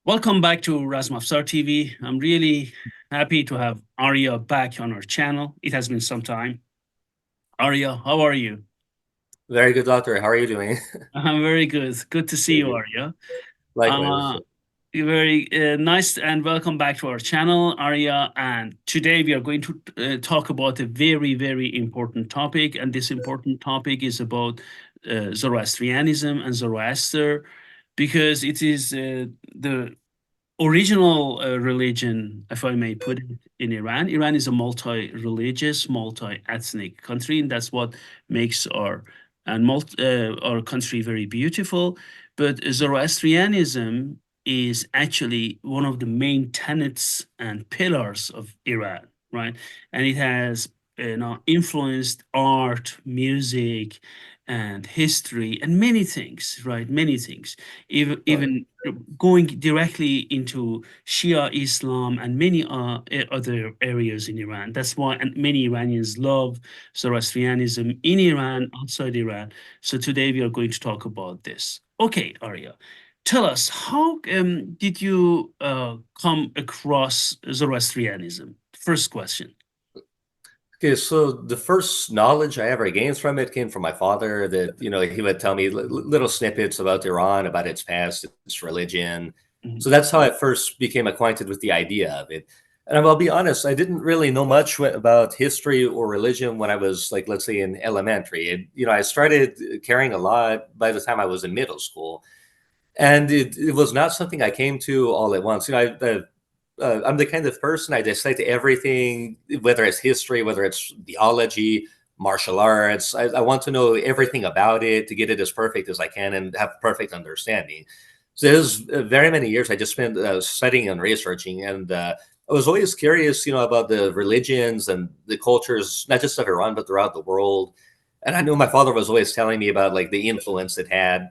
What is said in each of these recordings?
Welcome back to Razmafzar TV. I'm really happy to have Arya back on our channel. It has been some time. Arya, how are you? Very good, doctor. How are you doing? I'm very good. Good to see Thank you, you. Arya. Likewise. Uh, you're very nice and welcome back to our channel, Arya. And today we are going to talk about a very, very important topic. And this important topic is about Zoroastrianism and Zoroaster, because it is the original religion, if I may put it, in Iran. Iran is a multi-religious, multi-ethnic country, and that's what makes our country very beautiful. But Zoroastrianism is actually one of the main tenets and pillars of Iran, right? And it has influenced art, music, and history, and many things, right? Many things, Right. even going directly into Shia Islam and many other areas in Iran. That's why and many Iranians love Zoroastrianism in Iran, outside Iran. So today we are going to talk about this. Okay, Arya, tell us, how did you come across Zoroastrianism? First question. Okay, so the first knowledge I ever gained from it came from my father that, he would tell me little snippets about Iran, about its past, its religion. Mhm. So that's how I first became acquainted with the idea of it. And I'll be honest, I didn't really know much about history or religion when I was like, let's say in elementary. I started caring a lot by the time I was in middle school. And it was not something I came to all at once. I'm the kind of person I dissect everything, whether it's history, whether it's theology, martial arts. I want to know everything about it to get it as perfect as I can and have perfect understanding. So there's very many years I just spent studying and researching, and I was always curious, about the religions and the cultures, not just of Iran but throughout the world. And I knew my father was always telling me about like the influence it had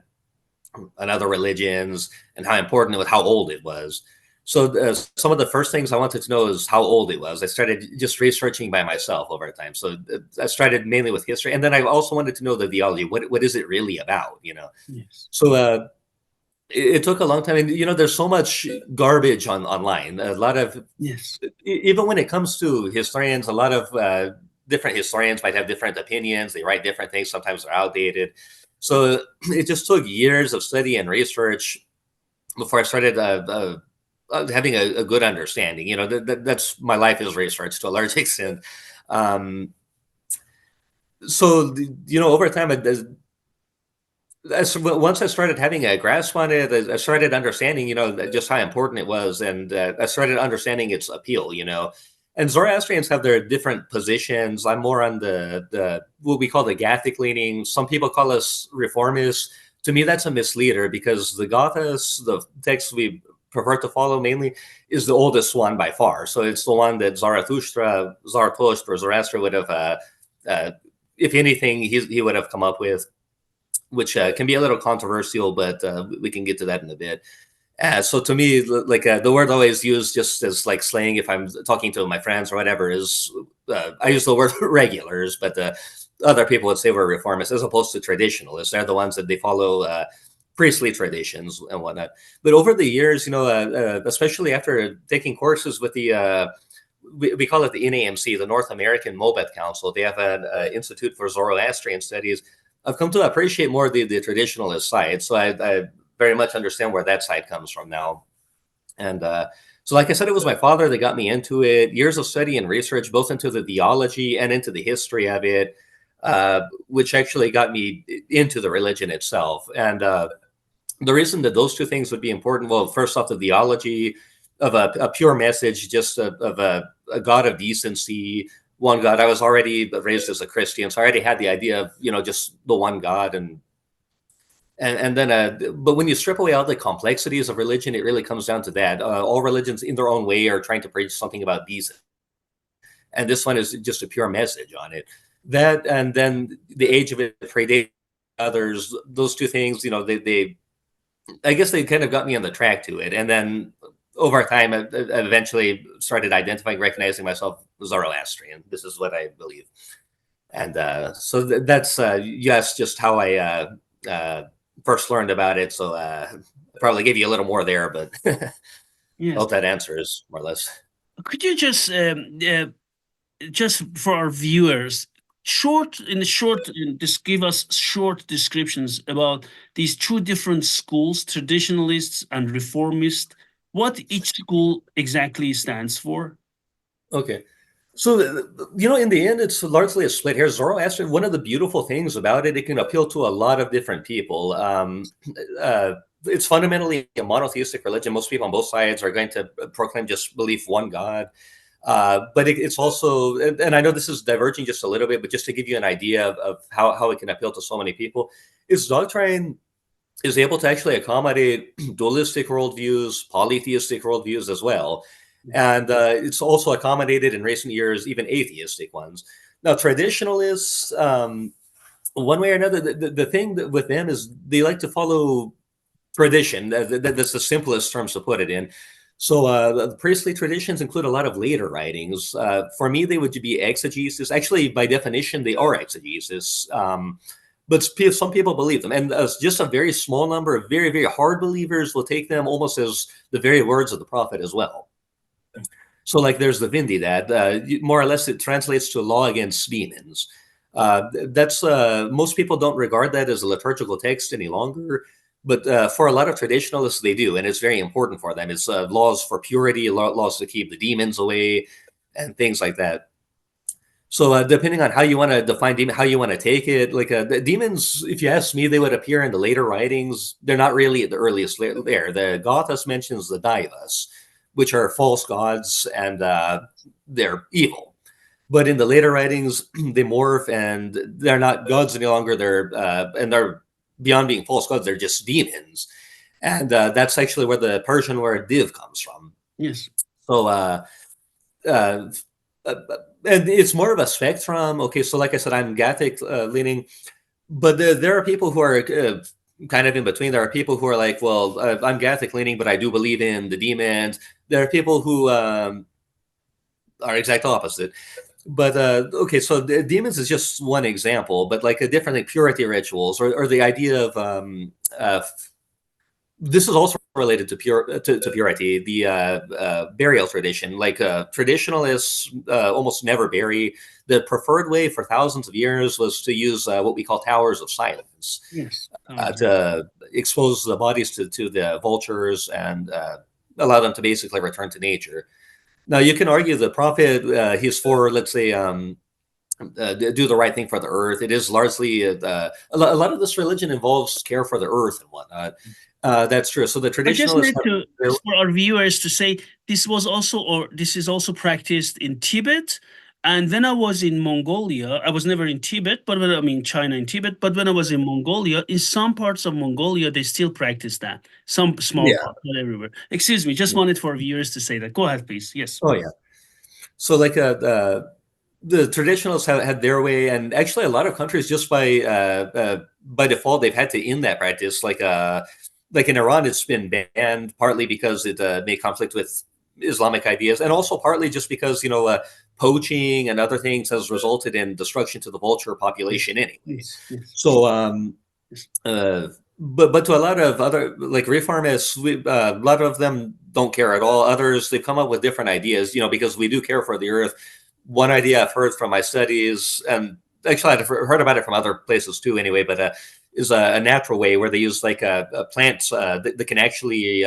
on other religions and how important it was, how old it was. So some of the first things I wanted to know is how old it was. I started just researching by myself over time. So I started mainly with history, and then I also wanted to know the theology. What is it really about? Yes. So it took a long time, and there's so much garbage online. A lot of Yes. even when it comes to historians, a lot of different historians might have different opinions. They write different things. Sometimes they're outdated. So it just took years of study and research before I started having a good understanding. That's my life is research to a large extent. Um, so over time, once I started having a grasp on it, I started understanding, just how important it was, and I started understanding its appeal. And Zoroastrians have their different positions. I'm more on the what we call the Gathic leaning. Some people call us reformists. To me, that's a misleader because the Gathas, the text we prefer to follow mainly, is the oldest one by far. So it's the one that Zarathustra or Zoroaster would have, uh, if anything, he would have come up with, which can be a little controversial, but we can get to that in a bit. So to me, like the word always used just as like slang, if I'm talking to my friends or whatever, is I use the word regulars, but other people would say we're reformists as opposed to traditionalists. They're the ones that they follow priestly traditions and whatnot. But over the years, especially after taking courses with the we call it the NAMC, the North American Mobet Council. They have an Institute for Zoroastrian Studies. I've come to appreciate more the traditionalist side. So I very much understand where that side comes from now. And So, like I said, it was my father that got me into it. Years of study and research, both into the theology and into the history of it, which actually got me into the religion itself. And the reason that those two things would be important, well, first off, the theology of a pure message, just of a God of decency, one God. I was already raised as a Christian, so I already had the idea of, just the one God. And then, but when you strip away all the complexities of religion, it really comes down to that. All religions, in their own way, are trying to preach something about decency, and this one is just a pure message on it. That, and then the age of it predates others. Those two things, they I guess they kind of got me on the track to it. And then over time, I eventually started identifying, recognizing myself Zoroastrian. This is what I believe. And so that's, yes, just how I first learned about it. So I probably gave you a little more there, but I Yes. hope that answers more or less. Could you just for our viewers, just give us short descriptions about these two different schools, traditionalists and reformists, what each school exactly stands for? Okay. So, in the end, it's largely a split here. Zoroastrian, one of the beautiful things about it, it can appeal to a lot of different people. It's fundamentally a monotheistic religion. Most people on both sides are going to proclaim just belief one God. But it's also, and I know this is diverging just a little bit, but just to give you an idea of how it can appeal to so many people, its doctrine is able to actually accommodate dualistic worldviews, polytheistic worldviews as well. And it's also accommodated in recent years, even atheistic ones. Now, traditionalists, one way or another, the thing with them is they like to follow tradition. That's the simplest terms to put it in. So the priestly traditions include a lot of later writings. For me, they would be exegesis. Actually, by definition, they are exegesis. But some people believe them. And just a very small number of very, very hard believers will take them almost as the very words of the prophet as well. So like there's the Vindi that more or less it translates to law against demons. That's most people don't regard that as a liturgical text any longer. But for a lot of traditionalists, they do, and it's very important for them. It's laws for purity, laws to keep the demons away, and things like that. So depending on how you want to define demon, how you want to take it, like the demons, if you ask me, they would appear in the later writings. They're not really at the earliest there. The Gothas mentions the Daivas, which are false gods, and they're evil. But in the later writings, they morph, and they're not gods any longer. They're beyond being false gods, they're just demons. And that's actually where the Persian word div comes from. Yes. So, and it's more of a spectrum. Okay, so like I said, I'm Gathic leaning, but there are people who are kind of in between. There are people who are like, well, I'm Gathic leaning, but I do believe in the demons. There are people who are exact opposite. But okay, so the demons is just one example, but like a different like purity rituals or the idea of this is also related to purity, the burial tradition. Like traditionalists almost never bury. The preferred way for thousands of years was to use what we call towers of silence. Yes. To expose the bodies to the vultures and allow them to basically return to nature. Now, you can argue the prophet, he's for, let's say, do the right thing for the earth. It is largely, a lot of this religion involves care for the earth and whatnot. That's true. So the traditionalists... for our viewers to say, this is also practiced in Tibet. And when I was in Mongolia, I was never in Tibet, China and Tibet, but when I was in Mongolia, in some parts of Mongolia, they still practice that. Some small parts, not everywhere. Excuse me, just wanted for viewers to say that. Go ahead, please. Yes. Oh, yeah. So like the traditionalists have had their way, and actually a lot of countries just by default, they've had to end that practice. Like in Iran, it's been banned partly because it may conflict with Islamic ideas, and also partly just because, poaching and other things has resulted in destruction to the vulture population anyway. Yes. So, but to a lot of other like reformists, a lot of them don't care at all. Others, they've come up with different ideas, because we do care for the earth. One idea I've heard from my studies, and actually I've heard about it from other places too anyway, but is a natural way where they use like a plants that can actually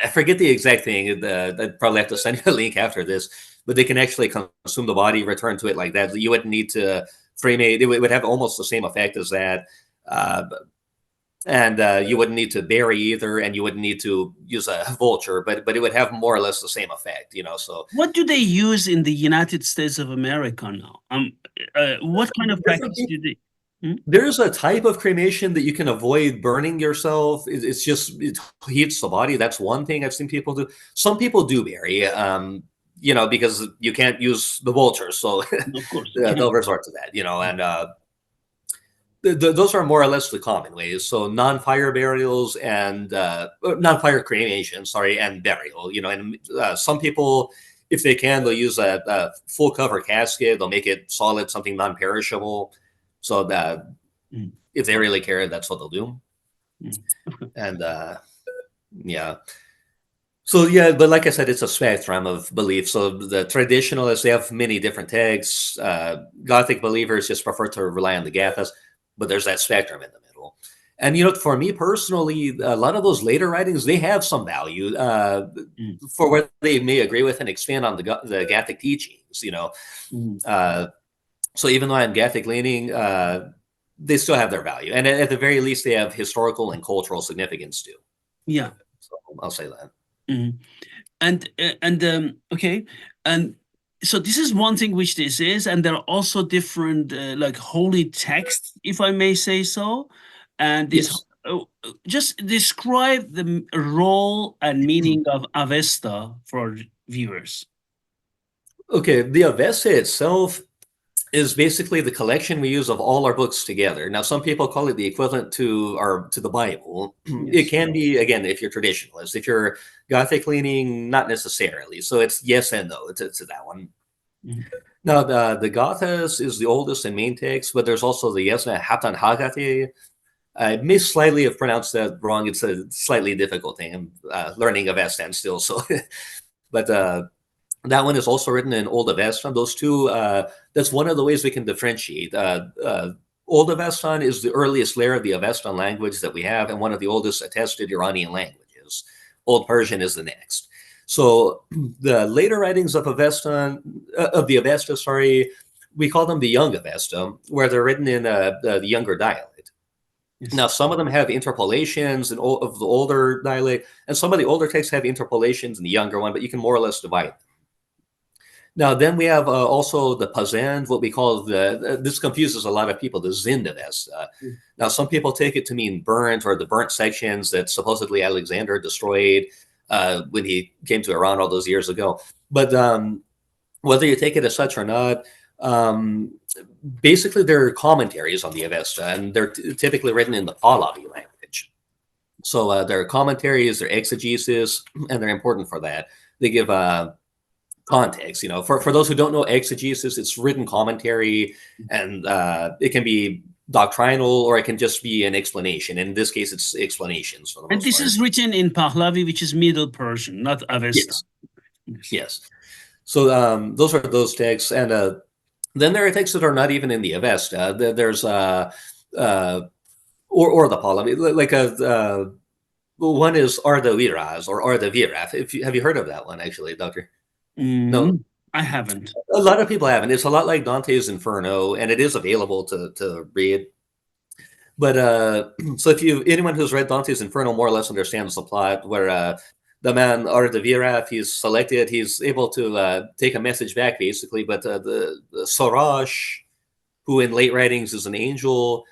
I forget the exact thing. I'd probably have to send you a link after this, but they can actually consume the body, return to it like that. You wouldn't need to frame it. It would have almost the same effect as that. Uh, and you wouldn't need to bury either, and you wouldn't need to use a vulture, but it would have more or less the same effect, you know. So What do they use in the United States of America now? What kind of different practice do they? Hmm? there's a type of cremation that you can avoid burning yourself. It's just it heats the body. That's one thing I've seen people do. Some people do bury, you know, because you can't use the vultures, so Of course, you can. they'll resort to that, you know. And those are more or less the common ways. So non-fire burials and non-fire cremation, sorry, and burial. You know, and some people, if they can, they'll use a full cover casket. They'll make it solid, something non-perishable. So that Mm, if they really care, that's what they'll do. mm. And yeah. So yeah, but like I said, it's a spectrum of beliefs. So the traditionalists, they have many different texts. Gothic believers just prefer to rely on the Gathas, but there's that spectrum in the middle. And you know, for me personally, a lot of those later writings, they have some value Mm, for what they may agree with and expand on the Gathic teachings. You know, mm. uh, so even though I'm Gathic leaning, they still have their value, and at the very least, they have historical and cultural significance too. Yeah. So I'll say that. Mhm. And okay, and so this is one thing which this is, and there are also different like holy texts, if I may say so. And this Yes. just describe the role and meaning of Avesta for viewers. Okay, the Avesta itself is basically the collection we use of all our books together. Now, some people call it the equivalent to the Bible. It Yes. can be, again, if you're traditionalist. If you're Gothic leaning, not necessarily. So it's yes and no to that one. Mhm. Now, the Gathas is the oldest and main text, but there's also the Yesna Hatan Hagate. I may slightly have pronounced that wrong. It's a slightly difficult thing. I'm learning Avestan still, so but that one is also written in Old Avestan. Those two, that's one of the ways we can differentiate. Old Avestan is the earliest layer of the Avestan language that we have, and one of the oldest attested Iranian languages. Old Persian is the next. So the later writings of Avestan, of the Avesta, sorry, we call them the Young Avesta, where they're written in the younger dialect. Yes. Now, some of them have interpolations of the older dialect, and some of the older texts have interpolations in the younger one, but you can more or less divide them. Now, then we have also the Pazand, what we call this confuses a lot of people, the Zindavesta. Mm. Now, some people take it to mean burnt or the burnt sections that supposedly Alexander destroyed when he came to Iran all those years ago. But whether you take it as such or not, um, basically they're commentaries on the Avesta, and they're typically written in the Pahlavi language. So they're commentaries, they're exegesis, and they're important for that. They give context. You know, for those who don't know exegesis, it's written commentary, and it can be doctrinal or it can just be an explanation. In this case, it's explanations for the And most this part. is written in Pahlavi, which is Middle Persian, not Avesta. Yes, Yes. yes. So those are those texts, and then there are texts that are not even in the Avesta. There's uh, or the Pahlavi, like one is Arda Viraz or Arda Viraf. If you have you heard of that one actually, Doctor? No, Mm, I haven't. a lot of people haven't. It's a lot like Dante's Inferno, and it is available to read. But so if you anyone who's read Dante's Inferno more or less understands the plot, where the man Ardaviraf, he's selected, he's able to take a message back basically, but the Sorash, who in late writings is an angel,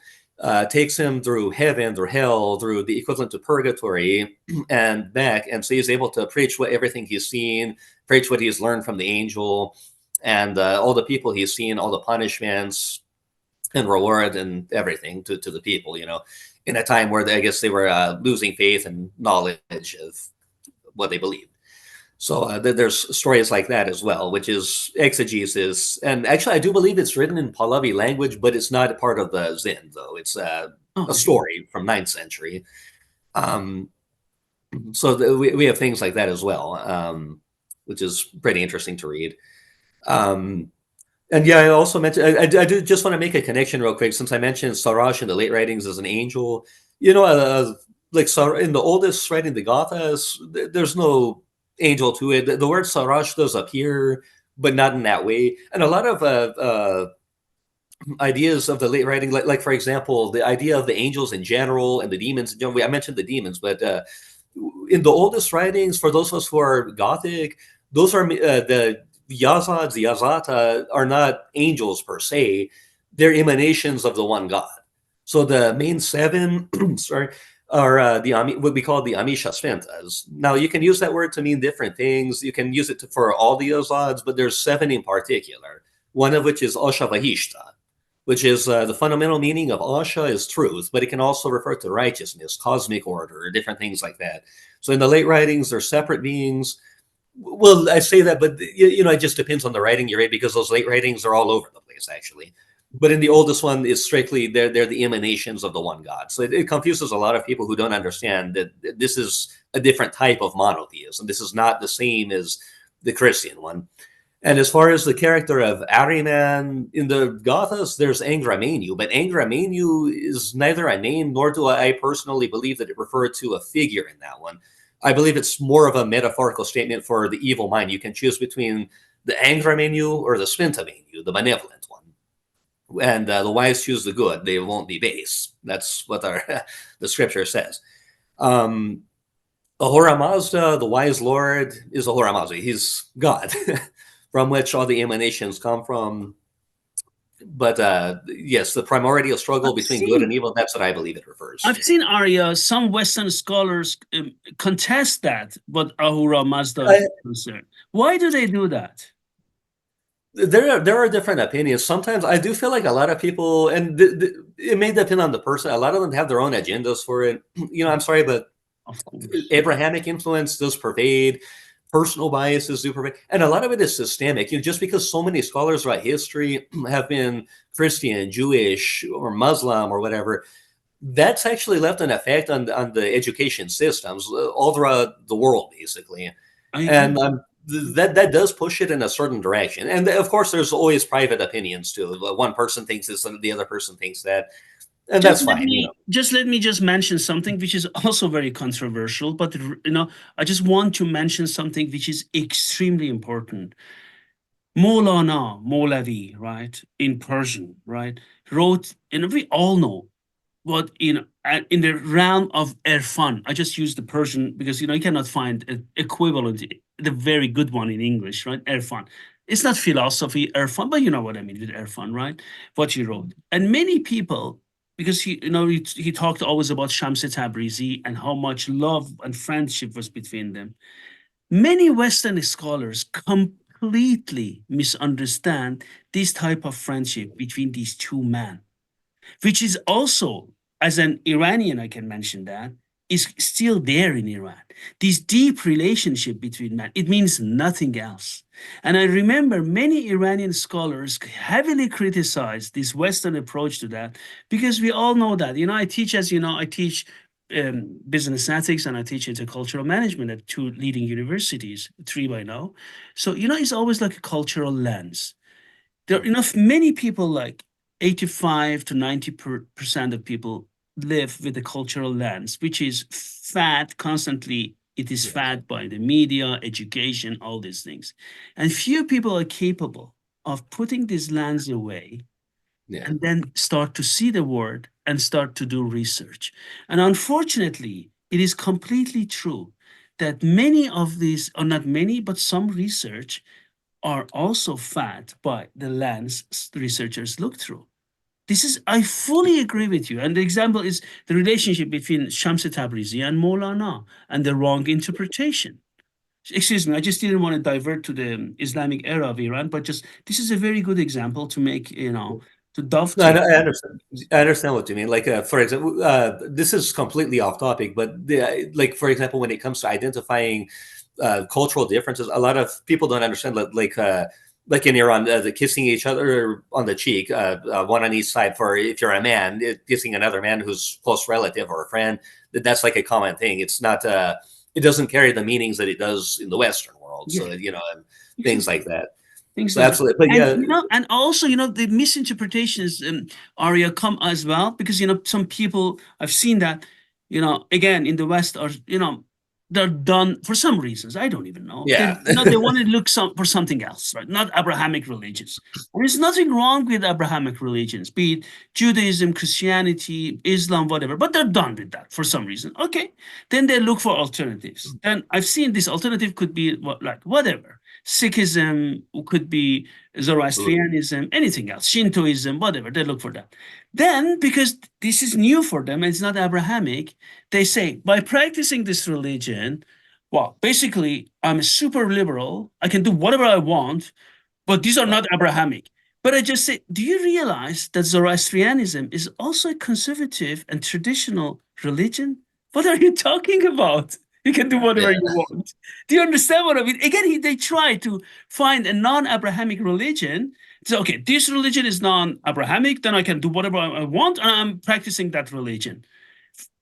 takes him through heaven, through hell, through the equivalent to purgatory, and back, and so he's able to preach what everything he's seen, preach what he's learned from the angel, and all the people he's seen, all the punishments and reward and everything to the people, you know, in a time where I guess they were losing faith and knowledge of what they believed. So there's stories like that as well, which is exegesis. And actually, I do believe it's written in Pahlavi language, but it's not a part of the Zen, though. It's a Okay. story from 9th century. Um, so we have things like that as well, which is pretty interesting to read. Um, and yeah, I also mentioned, I do just want to make a connection real quick, since I mentioned Sarash in the late writings as an angel. You know, like so in the oldest writing, the Gathas, there's no angel to it. The word Sarash does appear, but not in that way. And a lot of ideas of the late writing, like for example, the idea of the angels in general and the demons in general. I mentioned the demons, but in the oldest writings, for those of us who are Gothic, those are the Yazads, the Yazata are not angels per se. They're emanations of the one God. So the main seven, sorry, are what we call the Amisha Sventas. Now you can use that word to mean different things. You can use it for all the Yazads, but there's seven in particular. One of which is Oshavahishta, which is the fundamental meaning of Asha is truth, but it can also refer to righteousness, cosmic order, different things like that. So in the late writings, they're separate beings. Well, I say that, but it just depends on the writing you read, because those late writings are all over the place, actually. But in the oldest one, it's strictly they're the emanations of the one God. So it confuses a lot of people who don't understand that this is a different type of monotheism. This is not the same as the Christian one. And as far as the character of Ahriman, in the Gathas, there's Angramenu, but Angramenu is neither a name nor do I personally believe that it referred to a figure in that one. I believe it's more of a metaphorical statement for the evil mind. You can choose between the Angramenu or the Spintamenu, the benevolent one. And the wise choose the good; they won't be base. That's what the scripture says. Ahura Mazda, the wise lord, is Ahura Mazda. He's God. From which all the emanations come from. But yes, the primordial struggle between good and evil, that's what I believe it refers I've to. seen Arya. Some Western scholars contest that, but Ahura Mazda is concerned. Why do they do that? There are different opinions. Sometimes I do feel like a lot of people, and it may depend on the person. A lot of them have their own agendas for it. I'm sorry, but Of course. Abrahamic influence does pervade. Personal biases do pervade, and a lot of it is systemic. Just because so many scholars about history have been Christian, Jewish, or Muslim, or whatever, that's actually left an effect on the education systems all throughout the world, basically. And that does push it in a certain direction. And of course, there's always private opinions too. One person thinks this, and the other person thinks that, and that's fine. Just let me mention something which is also very controversial, but I just want to mention something which is extremely important. Molavi, right, in Persian, right, wrote, and we all know what in the realm of Irfan. I just use the Persian because you cannot find an equivalent, the very good one in English, right? Irfan. It's not philosophy, Irfan, but you know what I mean with Irfan, right? What he wrote, and many people, because he talked always about Shams Tabrizi and how much love and friendship was between them. Many Western scholars completely misunderstand this type of friendship between these two men, which is also, as an Iranian, I can mention that, is still there in Iran. This deep relationship between men, it means nothing else. And I remember many Iranian scholars heavily criticized this Western approach to that, because we all know that. I teach, as you know, I teach business ethics and I teach intercultural management at two leading universities, three by now. So, it's always like a cultural lens. There are many people, like 85 to 90% of people live with a cultural lens, which is fed constantly. It is fed by the media, education, all these things. And few people are capable of putting this lens away and then start to see the world and start to do research. And unfortunately, it is completely true that many of these, or not many, but some research are also fed by the lens researchers look through. I fully agree with you. And the example is the relationship between Shams Tabrizi and Maulana and the wrong interpretation. Excuse me, I just didn't want to divert to the Islamic era of Iran, but this is a very good example to make, to dovetail. No, I understand what you mean. Like, for example, this is completely off topic, but like, for example, when it comes to identifying cultural differences, a lot of people don't understand that, like in Iran, the kissing each other on the cheek, one on each side, for if you're a man, kissing another man who's close relative or a friend, that's like a common thing. It's not, it doesn't carry the meanings that it does in the Western world. So, and things like that. So absolutely. But and also, the misinterpretations, Arya, come as well, because, some people, I've seen that again, in the West are, they're done for some reasons. I don't even know. They, Yeah. they want to look for something else, right? Not Abrahamic religions. And there's nothing wrong with Abrahamic religions, be it Judaism, Christianity, Islam, whatever, but they're done with that for some reason. Okay. Then they look for alternatives. And I've seen this alternative could be like whatever. Sikhism could be Zoroastrianism, anything else, Shintoism, whatever. They look for that. Then, because this is new for them and it's not Abrahamic, they say, by practicing this religion, well, basically, I'm a super liberal. I can do whatever I want, but these are not Abrahamic. But I just say, do you realize that Zoroastrianism is also a conservative and traditional religion? What are you talking about? You can do whatever Yeah. you want. Do you understand what I mean? Again, they try to find a non-Abrahamic religion. So, okay, this religion is non-Abrahamic, then I can do whatever I want, and I'm practicing that religion.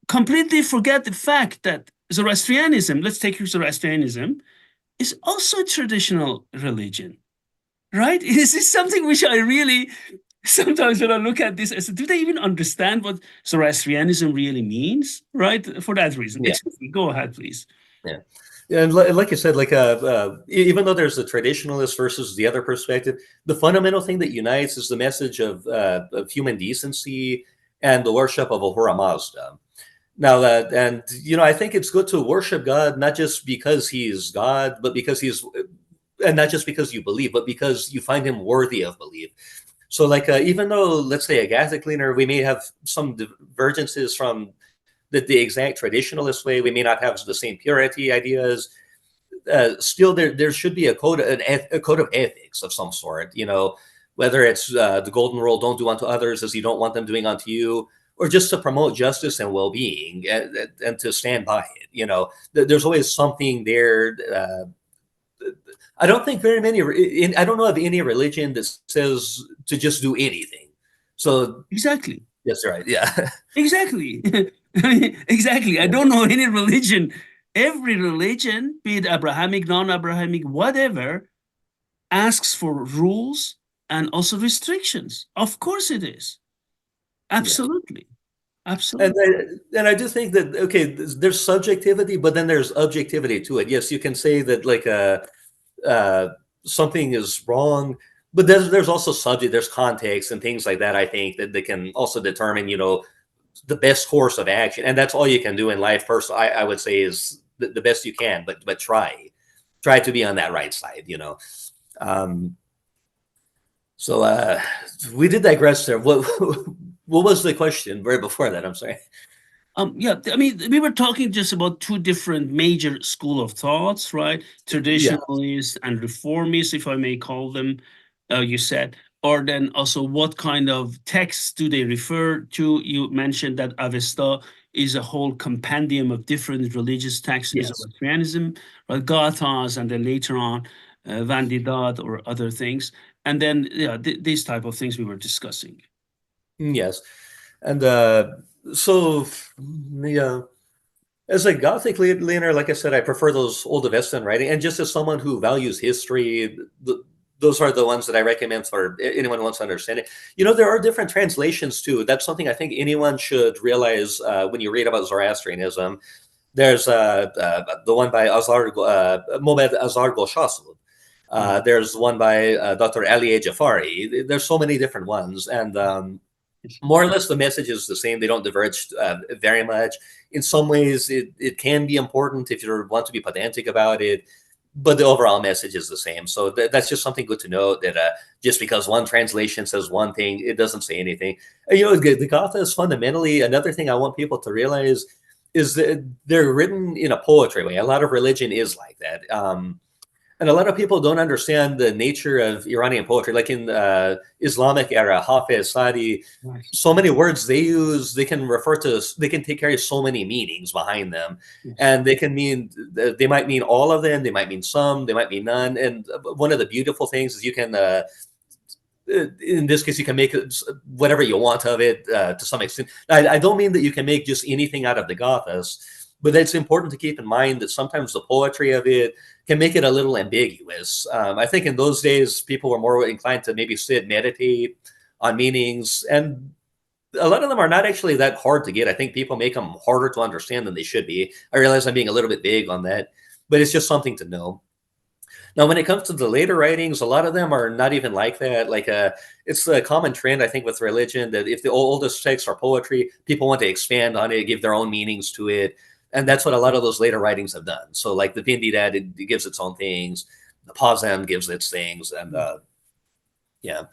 Completely forget the fact that Zoroastrianism, let's take Zoroastrianism, is also a traditional religion, right? Is this something which I really, sometimes when I look at this, I say, do they even understand what Zoroastrianism really means, right? For that reason. Yeah. Excuse me, go ahead, please. Yeah. And like you said, like even though there's the traditionalist versus the other perspective, the fundamental thing that unites is the message of human decency and the worship of Ahura Mazda. Now that, and I think it's good to worship God not just because He's God, but because He's, and not just because you believe, but because you find Him worthy of belief. So, like, even though, let's say, a Gothic leaner, we may have some divergences from the exact traditionalist way. We may not have the same purity ideas. Still, there should be a code of ethics of some sort. Whether it's the golden rule: don't do unto others as you don't want them doing unto you, or just to promote justice and well-being and to stand by it. There's always something there. I don't think very many. I don't know of any religion that says to just do anything. So Exactly. yes, right. Yeah. Exactly. Exactly. I don't know any religion. Every religion, be it Abrahamic, non-Abrahamic, whatever, asks for rules and also restrictions. Of course it is. Absolutely. Absolutely. And I do think that, okay, there's subjectivity, but then there's objectivity to it. Yes, you can say that like something is wrong, but there's also subject, there's context and things like that. I think that they can also determine, the best course of action, and that's all you can do in life. First, I would say is the best you can, but try to be on that right side. Um, so we did digress there. What was the question right before that? I'm sorry. Yeah, I mean, we were talking just about two different major school of thoughts, right? Yeah. Traditionalists and reformists, if I may call them, you said. Or then also, what kind of texts do they refer to? You mentioned that Avesta is a whole compendium of different religious texts in Yes. Zoroastrianism, right? Gathas, and then later on, Vandidad or other things. And then, yeah, these type of things we were discussing. Yes. And so, yeah, as a Gothic leaner, like I said, I prefer those old Avestan writing. And just as someone who values history, those are the ones that I recommend for anyone who wants to understand it. There are different translations too. That's something I think anyone should realize when you read about Zoroastrianism. There's the one by Mohammad Azhar Goshtasp. There's one by Dr. Ali Jafari. There's so many different ones. And more or less the message is the same. They don't diverge very much. In some ways, it can be important if you want to be pedantic about it, but the overall message is the same. So that's just something good to know, that just because one translation says one thing, it doesn't say anything. The Gatha is fundamentally, another thing I want people to realize is that they're written in a poetry way. A lot of religion is like that. And a lot of people don't understand the nature of Iranian poetry. Like in Islamic era, Hafiz, Sadi, so many words they use, they can carry so many meanings behind them. Yes. And they might mean all of them, they might mean some, they might mean none. And one of the beautiful things is you can, in this case, you can make whatever you want of it to some extent. I don't mean that you can make just anything out of the Gathas, but it's important to keep in mind that sometimes the poetry of it can make it a little ambiguous. I think in those days, people were more inclined to maybe sit, meditate on meanings. And a lot of them are not actually that hard to get. I think people make them harder to understand than they should be. I realize I'm being a little bit vague on that, but it's just something to know. Now, when it comes to the later writings, a lot of them are not even like that. Like, it's a common trend, I think, with religion that if the oldest texts are poetry, people want to expand on it, give their own meanings to it, and that's what a lot of those later writings have done. So, like the Vindidat, it gives its own things. The Pazan gives its things, and yeah.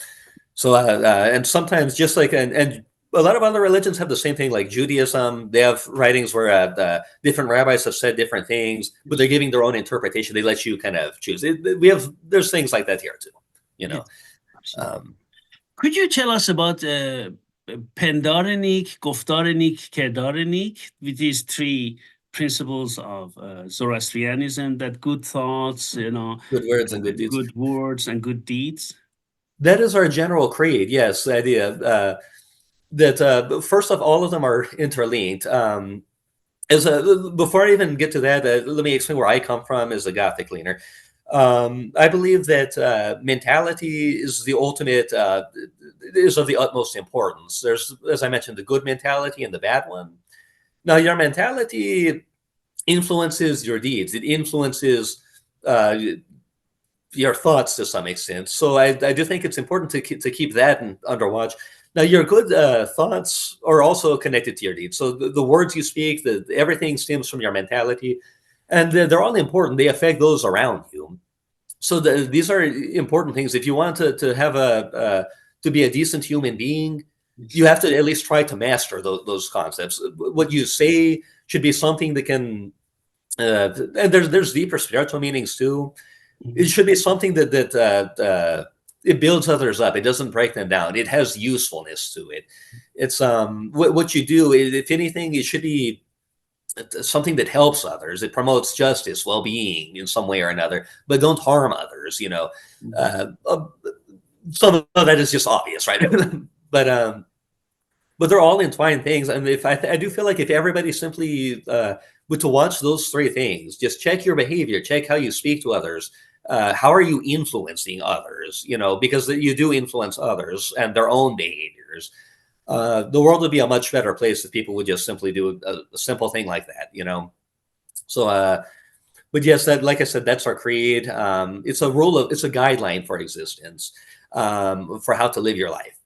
So, and sometimes just like and a lot of other religions have the same thing. Like Judaism, they have writings where the different rabbis have said different things, but they're giving their own interpretation. They let you kind of choose. There's things like that here too. You know, Yes, absolutely. um, Could you tell us about Pendarenik, Goftarenik, Kedarenik, with these three principles of Zoroastrianism, that good thoughts, good words and good deeds. good words and good deeds? That is our general creed. Yes, the idea that first off, all of them are interlinked. Before I even get to that, let me explain where I come from as a Gothic leaner. I believe that mentality is the ultimate, is of the utmost importance. There's, as I mentioned, the good mentality and the bad one. Now, your mentality influences your deeds. It influences uh, your thoughts to some extent. So I do think it's important to keep that under watch. Now, your good thoughts are also connected to your deeds. So the words you speak, everything stems from your mentality, and they're all important. They affect those around you. So these are important things. If you want to have to be a decent human being, you have to at least try to master those concepts. What you say should be something that can, and there's deeper spiritual meanings too. It should be something that it builds others up. It doesn't break them down. It has usefulness to it. It's what you do. If anything, it should be something that helps others. It promotes justice, well-being in some way or another, but don't harm others. Some of that is just obvious, right? but but they're all entwined things. And if I do feel like if everybody simply were to watch those three things, just check your behavior, check how you speak to others. How are you influencing others? Because you do influence others and their own behaviors. The world would be a much better place if people would just simply do a simple thing like that. So, but yes, that, like I said, that's our creed. It's a guideline for existence, for how to live your life.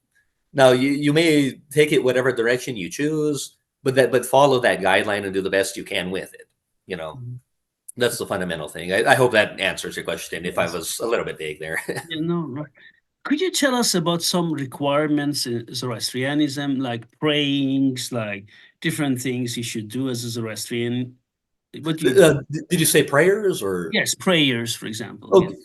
Now, you may take it whatever direction you choose, but follow that guideline and do the best you can with it. You know, Mhm. that's the fundamental thing. I hope that answers your question. If I Yes. was a little bit vague there. Yeah, no, right. Could you tell us about some requirements in Zoroastrianism, like prayings, like different things you should do as a Zoroastrian? What do you? Did you say prayers or? Yes, prayers, for example. Yes. Okay.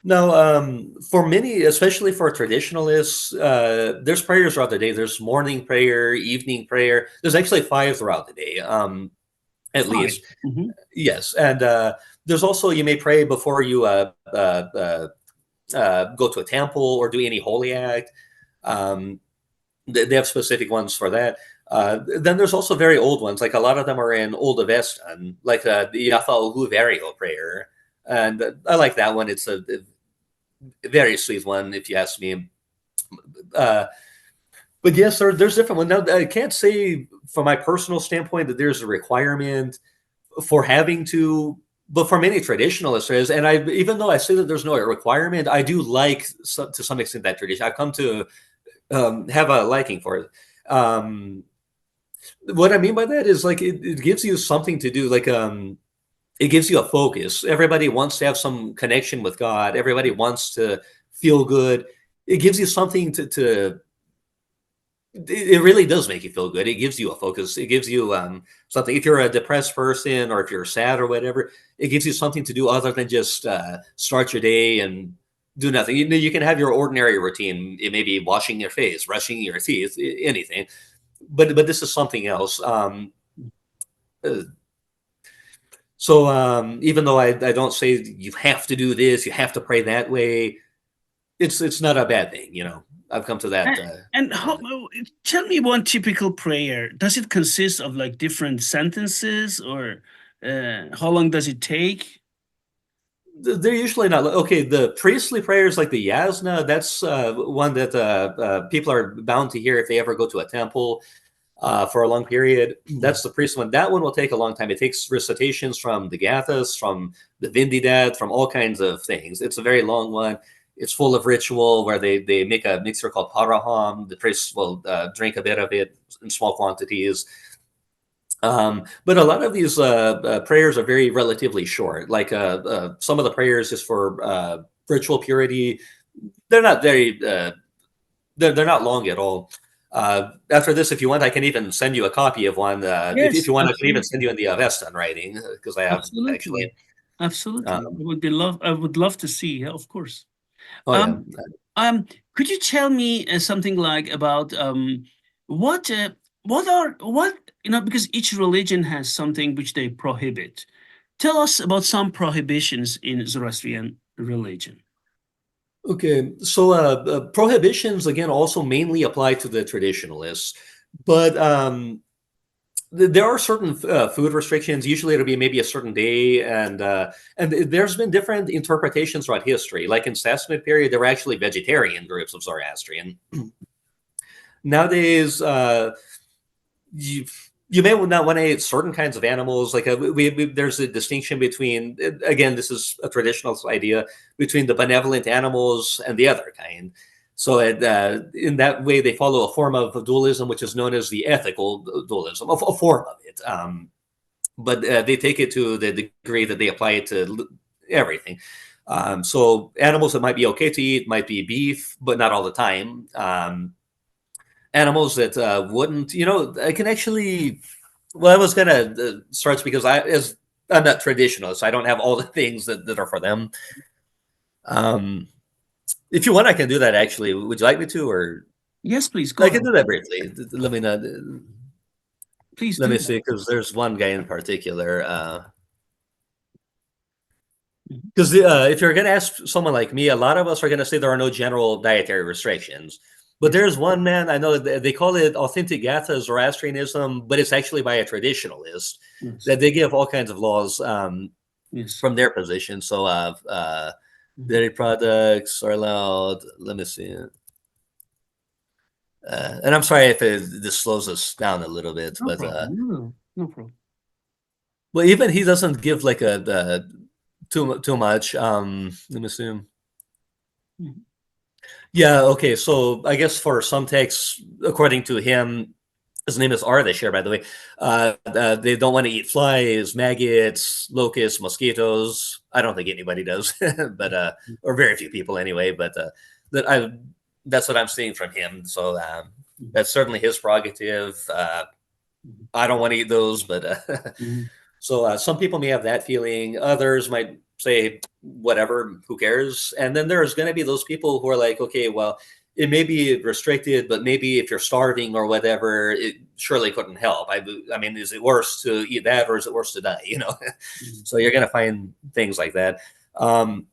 No, for many, especially for traditionalists, there's prayers throughout the day. There's morning prayer, evening prayer. There's actually five throughout the day, at Five. least. Mhm. Yes, and there's also you may pray before you go to a temple or do any holy act. Um, they have specific ones for that. Then there's also very old ones, like a lot of them are in Old Avesta, and like the Yatha Uluverio prayer, and I like that one. It's a very sweet one, if you ask me. Uh, but yes, there's different ones. Now, I can't say from my personal standpoint that there's a requirement for having to, but for many traditionalists there is. And even though I say that there's no requirement, I do like to some extent that tradition. I've come to have a liking for it. What I mean by that is like it gives you something to do. Like it gives you a focus. Everybody wants to have some connection with God. Everybody wants to feel good. It gives you something to it really does make you feel good. It gives you a focus. It gives you something. If you're a depressed person or if you're sad or whatever, it gives you something to do other than just start your day and do nothing. You can have your ordinary routine. It may be washing your face, brushing your teeth, anything. But this is something else. Uh, so even though I don't say you have to do this, you have to pray that way, it's not a bad thing. I've come to that. And how, tell me one typical prayer. Does it consist of like different sentences, or how long does it take? They're usually not okay. The priestly prayers, like the yasna, that's one that people are bound to hear if they ever go to a temple for a long period. That's the priest one. That one will take a long time. It takes recitations from the gathas, from the vindidat, from all kinds of things. It's a very long one. It's full of ritual where they make a mixture called paraham. The priests will drink a bit of it in small quantities. But a lot of these prayers are very relatively short. Like some of the prayers just for ritual purity, they're not very they're not long at all. After this, if you want, I can even send you a copy of one. If Yes, you want, I can even send absolutely. you in the Avesta writing because I have Absolutely. actually. Absolutely. Um, I would love to see, yeah, of course. oh yeah. Um, could you tell me something like about what what because each religion has something which they prohibit. Tell us about some prohibitions in Zoroastrian religion. Okay, so prohibitions again also mainly apply to the traditionalists, but there are certain food restrictions. Usually, it'll be maybe a certain day, and there's been different interpretations throughout history. Like in Sassanid period, there were actually vegetarian groups of Zoroastrian. Nowadays, you you may not want to eat certain kinds of animals. Like there's a distinction between again, this is a traditional idea between the benevolent animals and the other kind. So in that way, they follow a form of dualism, which is known as the ethical dualism, a form of it. But they take it to the degree that they apply it to everything. So animals that might be okay to eat might be beef, but not all the time. Animals that wouldn't, I can actually. Well, I was gonna start because I'm not traditional, so I don't have all the things that are for them. Um, if you want, I can do that. Actually, would you like me to, or Yes, please go I can ahead. do that briefly. Let me know. Please Let do me that. see, because there's one guy in particular. Mhm. Because if you're going to ask someone like me, a lot of us are going to say there are no general dietary restrictions. But Yes, there's one man I know they call it authentic Gatha Zoroastrianism, but it's actually by a traditionalist yes, that they give all kinds of laws yes. from their position. So Mhm. dairy products are allowed. Let me see. And I'm sorry if this slows us down a little bit, No but problem. No, no problem. well, even he doesn't give like too much. Let me see. Mhm. Yeah, okay. So I guess for some texts, according to him, his name is Arya, share by the way. They don't want to eat flies, maggots, locusts, mosquitoes. I don't think anybody does, but or very few people anyway. But that I that's what I'm seeing from him. So Mhm. that's certainly his prerogative. Mhm. I don't want to eat those, but Mhm. so some people may have that feeling. Others might say, whatever, who cares? And then there's going to be those people who are like, okay, well, it may be restricted, but maybe if you're starving or whatever, it surely couldn't help. I mean, is it worse to eat that or is it worse to die? Mhm. So you're going to find things like that. Um,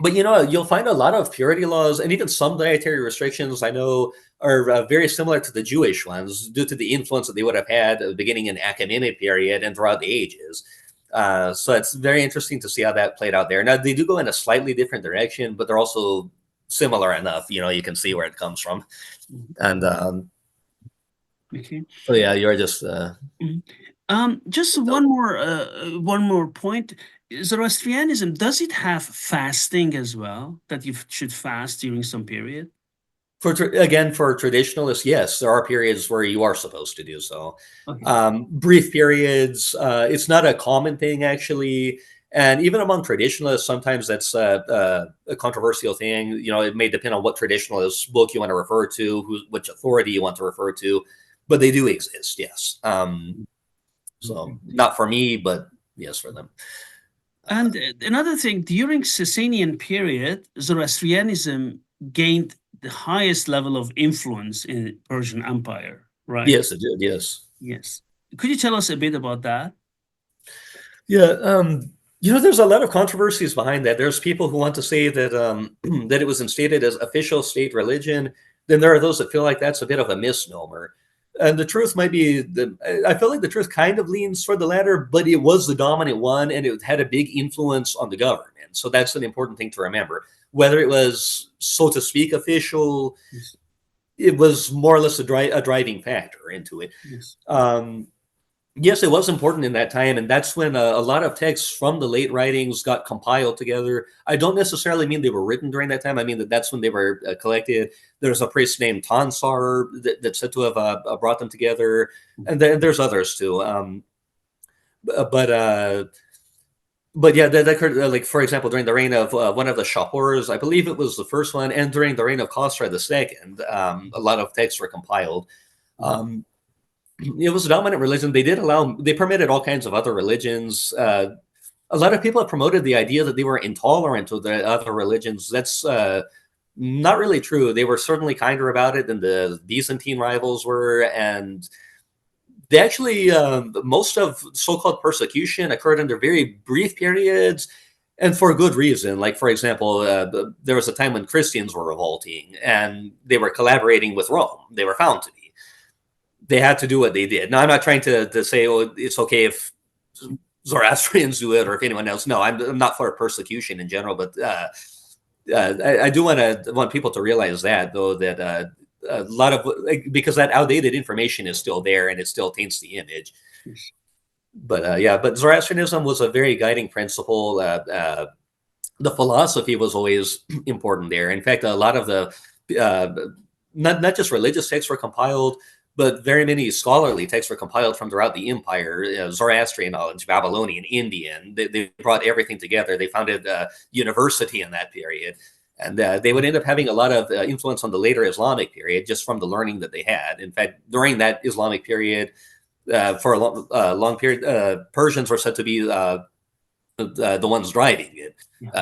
but you'll find a lot of purity laws and even some dietary restrictions I know are very similar to the Jewish ones due to the influence that they would have had beginning in Achaemenid period and throughout the ages. So it's very interesting to see how that played out there. Now they do go in a slightly different direction, but they're also similar enough. You can see where it comes from. Mhm. And Okay. so yeah, you're just Mhm. Just one more point. Zoroastrianism, does it have fasting as well? That you should fast during some period? again for traditionalists, yes, there are periods where you are supposed to do so. Okay. Brief periods. It's not a common thing actually, and even among traditionalists, sometimes that's a controversial thing. It may depend on what traditionalist book you want to refer to, which authority you want to refer to, but they do exist. Yes. So Okay. not for me, but yes for them. And another thing, during Sasanian period, Zoroastrianism gained the highest level of influence in Persian Empire, right? Yes, it did. Yes. Yes. Could you tell us a bit about that? Yeah, there's a lot of controversies behind that. There's people who want to say that that it was instated as official state religion. Then there are those that feel like that's a bit of a misnomer. And the truth might be that I feel like the truth kind of leans toward the latter, but it was the dominant one, and it had a big influence on the government. So that's an important thing to remember. Whether it was, so to speak, official, Yes. it was more or less a driving factor into it. Yes. Yes, it was important in that time, and that's when a lot of texts from the late writings got compiled together. I don't necessarily mean they were written during that time. I mean that's when they were collected. There's a priest named Tansar that's said to have brought them together, and then there's others too. But yeah, that occurred, like, for example, during the reign of one of the Shahors, I believe it was the first one, and during the reign of Khosra II, a lot of texts were compiled. It was a dominant religion. They permitted all kinds of other religions. A lot of people have promoted the idea that they were intolerant to the other religions. That's not really true. They were certainly kinder about it than the Byzantine rivals were, and they actually, most of so-called persecution occurred under very brief periods and for good reason. Like, for example, there was a time when Christians were revolting and they were collaborating with Rome. They were found to be. They had to do what they did. Now, I'm not trying to say, oh, it's okay if Zoroastrians do it or if anyone else. No, I'm not for persecution in general, but I do want people to realize that, though, that a lot of, because that outdated information is still there and it still taints the image. But yeah, but Zoroastrianism was a very guiding principle. The philosophy was always important there. In fact, a lot of the not just religious texts were compiled, but very many scholarly texts were compiled from throughout the empire. Zoroastrian knowledge, Babylonian, Indian. They brought everything together. They founded a university in that period. And they would end up having a lot of influence on the later Islamic period just from the learning that they had. In fact, during that Islamic period, for a long period, Persians were said to be the ones driving it,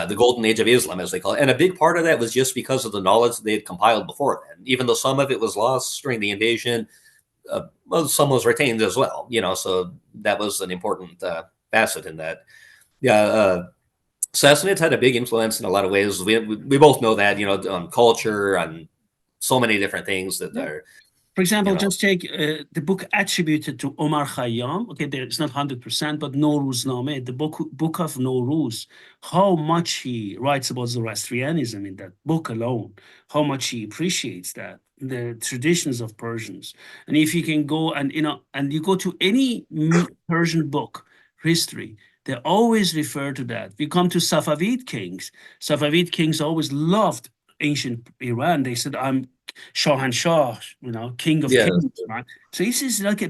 the golden age of Islam, as they call it. And a big part of that was just because of the knowledge that they had compiled before then. Even though some of it was lost during the invasion, well, some was retained as well. So that was an important facet in that. Yeah. Sassanids had a big influence in a lot of ways. We both know that, on culture, on so many different things that are. For example, just take the book attributed to Omar Khayyam. Okay, it's not 100%, but Nowruzname, the book of Nowruz, how much he writes about Zoroastrianism in that book alone, how much he appreciates that, the traditions of Persians. And if you can go and you go to any Persian book, history, they always refer to that. We come to Safavid kings. Safavid kings always loved ancient Iran. They said, I'm Shahanshah, king of kings. Right? So this is like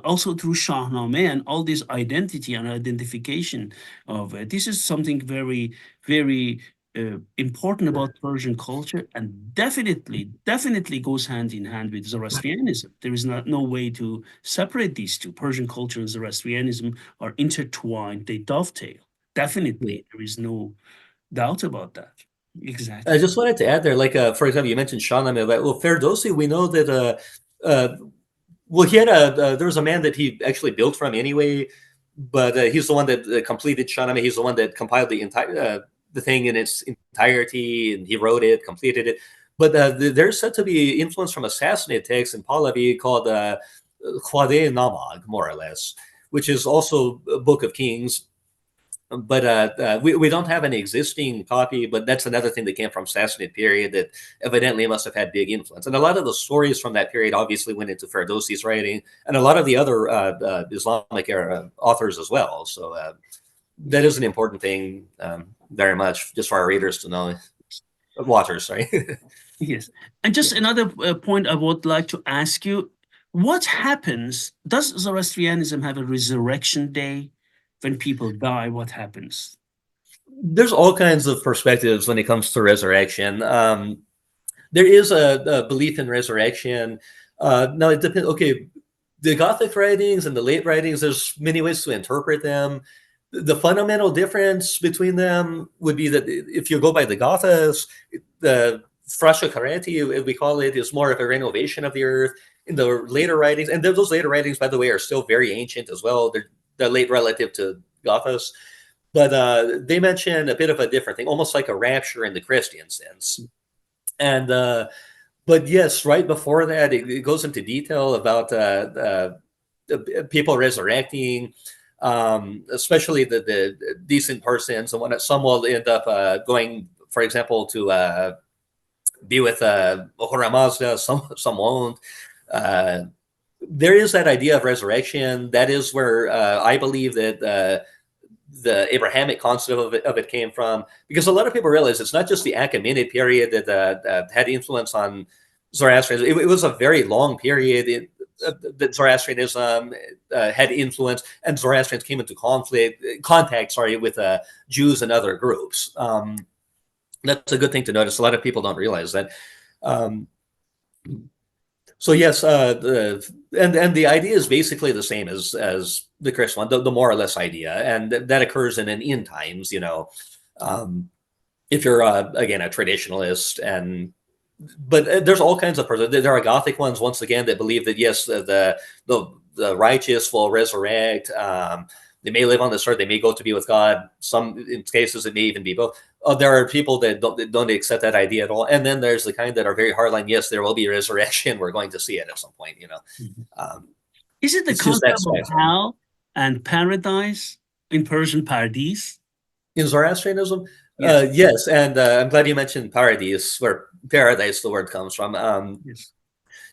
also through Shahnameh and all this identity and identification of it. This is something very, very important about Persian culture, and definitely goes hand in hand with Zoroastrianism. There is no way to separate these two. Persian culture and Zoroastrianism are intertwined. They dovetail. Definitely, there is no doubt about that. Exactly. I just wanted to add there, like, for example, you mentioned Shahnameh. Well, Ferdowsi, we know that, he had there was a man that he actually built from anyway, but he's the one that completed Shahnameh. He's the one that compiled the entire the thing in its entirety, and he wrote it, completed it. But there's said to be influence from a Sassanid text in Pahlavi called Khadjeheian Namag, more or less, which is also a book of Kings. But we don't have an existing copy, but that's another thing that came from Sassanid period that evidently must have had big influence. And a lot of the stories from that period obviously went into Ferdowsi's writing and a lot of the other Islamic era authors as well. So that is an important thing, very much, just for our readers to know. Watchers, sorry. Yes. And just another point I would like to ask you, what happens, does Zoroastrianism have a resurrection day? When people die, what happens? There's all kinds of perspectives when it comes to resurrection. There is a belief in resurrection. Now, it depends. Okay, the Gothic writings and the late writings, there's many ways to interpret them. The fundamental difference between them would be that if you go by the Gothas, the Frasha Kareti, we call it, is more of a renovation of the earth. In the later writings, and those later writings, by the way, are still very ancient as well. They're late relative to Gothas, but they mention a bit of a different thing, almost like a rapture in the Christian sense. And but yes, right before that, it goes into detail about people resurrecting. especially the decent persons, and when some will end up going, for example, to be with Ahura Mazda, some won't. There is that idea of resurrection. That is where I believe that the Abrahamic concept of it came from, because a lot of people realize it's not just the Achaemenid period that had influence on Zoroastrianism. It was a very long period that Zoroastrianism had influence, and Zoroastrians came into contact, with Jews and other groups. That's a good thing to notice. A lot of people don't realize that. So yes, and the idea is basically the same as the Christian one, the more or less idea, and that occurs in end times. If you're again a traditionalist, but there's all kinds of persons. There are Gothic ones once again that believe that yes, the righteous will resurrect. They may live on this earth. They may go to be with God. Some in cases it may even be both. There are people that don't accept that idea at all. And then there's the kind that are very hardline. Yes, there will be resurrection. We're going to see it at some point. Is it the concept of hell and paradise, in Persian paradise? In Zoroastrianism? Yes. And I'm glad you mentioned paradise, where paradise, the word comes from.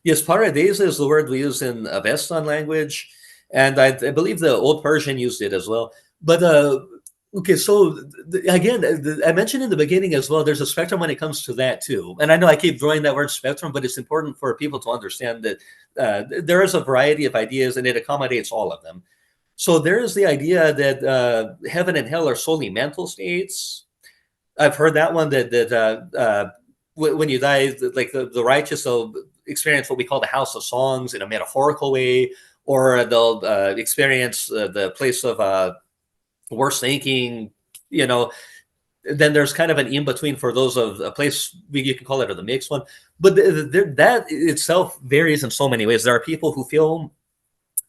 Yes, paradise is the word we use in Avesta language. And I believe the Old Persian used it as well. But okay, so again, I mentioned in the beginning as well, there's a spectrum when it comes to that too. And I know I keep throwing that word spectrum, but it's important for people to understand that there is a variety of ideas and it accommodates all of them. So there is the idea that heaven and hell are solely mental states. I've heard that one that when you die, like the righteous will experience what we call the house of songs in a metaphorical way, or they'll experience the place of worse thinking, then there's kind of an in-between for those of a place, you can call it, or the mixed one. But that itself varies in so many ways. There are people who feel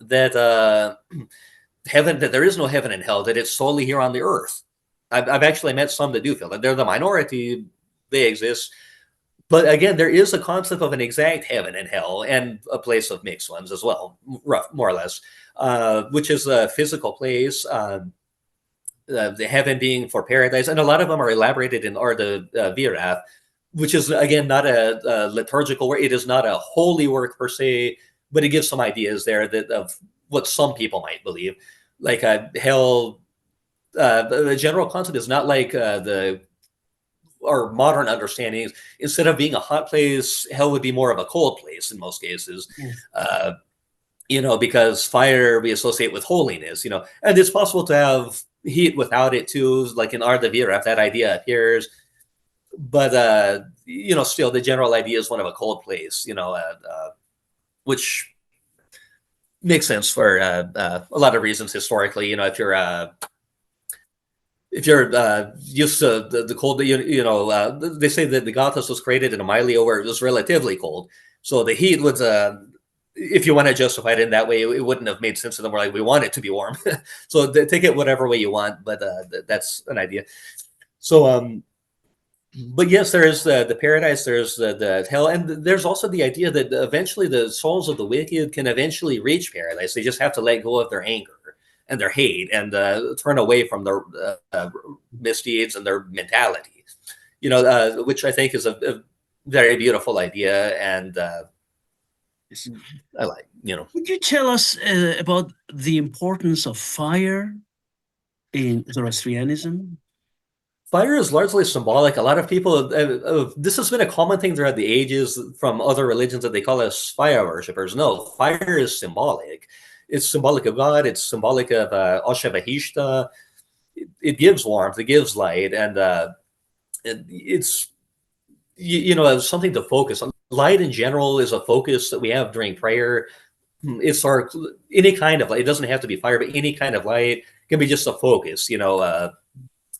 that that there is no heaven and hell, that it's solely here on the earth. I've actually met some that do feel that. They're the minority, they exist. But again, there is a concept of an exact heaven and hell, and a place of mixed ones as well, more or less, which is a physical place, the heaven being for paradise. And a lot of them are elaborated in the Virath, which is, again, not a liturgical work. It is not a holy work per se, but it gives some ideas there of what some people might believe. Like hell, the general concept is not like our modern understandings. Instead of being a hot place, hell would be more of a cold place in most cases. Because fire we associate with holiness, and it's possible to have heat without it too, like in Ardavira, if that idea appears. But still the general idea is one of a cold place, which makes sense for a lot of reasons historically. If you're used to the cold, they say that the Gothas was created in a milieu where it was relatively cold. So the heat was, if you want to justify it in that way, it wouldn't have made sense to them. We're like, we want it to be warm. So take it whatever way you want, but that's an idea. So, but yes, there is the paradise, there's the hell, and there's also the idea that eventually the souls of the wicked can eventually reach paradise. They just have to let go of their anger and their hate and turn away from their misdeeds and their mentality, which I think is a very beautiful idea. And I like, Would you tell us about the importance of fire in Zoroastrianism? Fire is largely symbolic. A lot of people, this has been a common thing throughout the ages from other religions, that they call us fire worshippers. No, fire is symbolic. It's symbolic of God. It's symbolic of Ashavahishta. It gives warmth. It gives light, and it's something to focus on. Light in general is a focus that we have during prayer. It's any kind of light. It doesn't have to be fire, but any kind of light can be just a focus.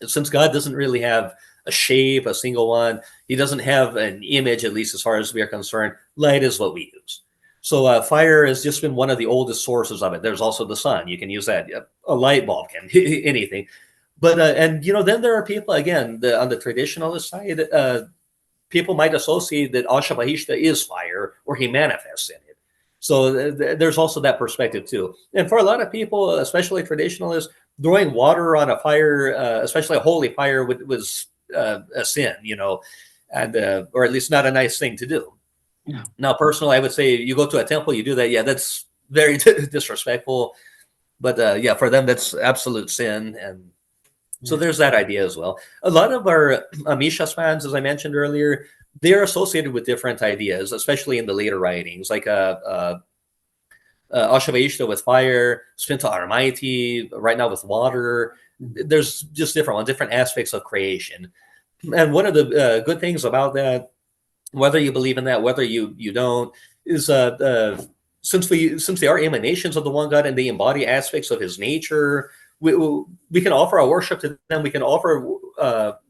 Since God doesn't really have a shape, a single one, he doesn't have an image, at least as far as we are concerned. Light is what we use. So fire has just been one of the oldest sources of it. There's also the sun. You can use that. A light bulb can, anything. But, then there are people, again, on the traditionalist side, people might associate that Ashavahishta is fire, or he manifests in it. So there's also that perspective too. And for a lot of people, especially traditionalists, throwing water on a fire, especially a holy fire, was a sin, and or at least not a nice thing to do. Yeah. Now, personally, I would say you go to a temple, you do that. Yeah, that's very disrespectful. But yeah, for them, that's absolute sin. And so Yeah. there's that idea as well. A lot of our Amisha fans, as I mentioned earlier, they are associated with different ideas, especially in the later writings, like Ashavaishta with fire, Spinta Armaiti, right now with water. There's just different ones, different aspects of creation. And one of the good things about that, whether you believe in that, whether you don't, is since they are emanations of the one God and they embody aspects of His nature, we can offer our worship to them. We can offer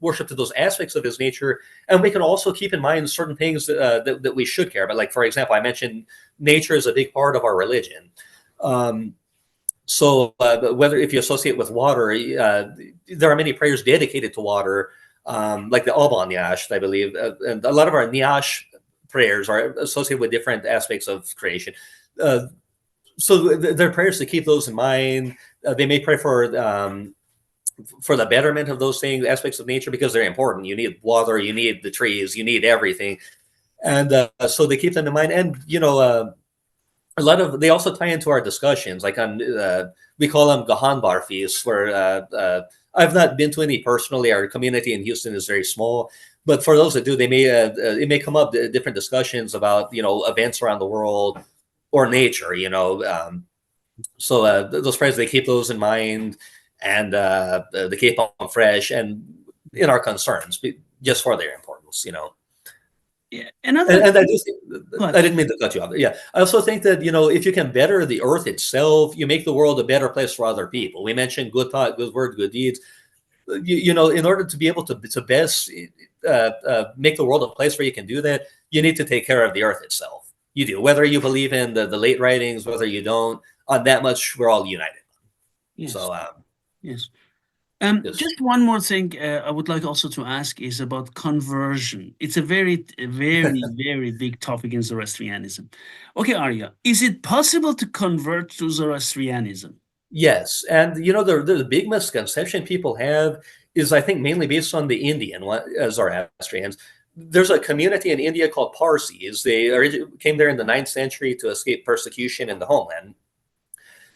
worship to aspects of His nature, and we can also keep in mind certain things that we should care about. Like, for example, I mentioned nature is a big part of our religion. So whether if you associate with water, there are many prayers dedicated to water, like the Alban Nyash, I believe, and a lot of our Nyash prayers are associated with different aspects of creation. So there are prayers to keep those in mind. They may pray for the betterment of those things, aspects of nature, because they're important. You need water, you need the trees, you need everything, and so they keep them in mind. And a lot of they also tie into our discussions, like on we call them Gahanbar feasts, where I've not been to any personally. Our community in Houston is very small, but for those that do, they may it may come up different discussions about events around the world or nature. So those prayers, they keep those in mind, and they keep them fresh and in our concerns, just for their importance. Yeah. And I didn't mean to cut you off. Yeah, I also think that if you can better the earth itself, you make the world a better place for other people. We mentioned good thought, good word, good deeds. In order to be able to best make the world a place where you can do that, you need to take care of the earth itself. You do, whether you believe in the late writings, whether you don't. On that much, we're all united. Yes. So yes. yes. Just one more thing I would like also to ask is about conversion. It's a very, very big topic in Zoroastrianism. Okay, Arya, is it possible to convert to Zoroastrianism? Yes, and the big misconception people have is, I think, mainly based on the Indian Zoroastrians. There's a community in India called Parsis. They came there in the 9th century to escape persecution in the homeland.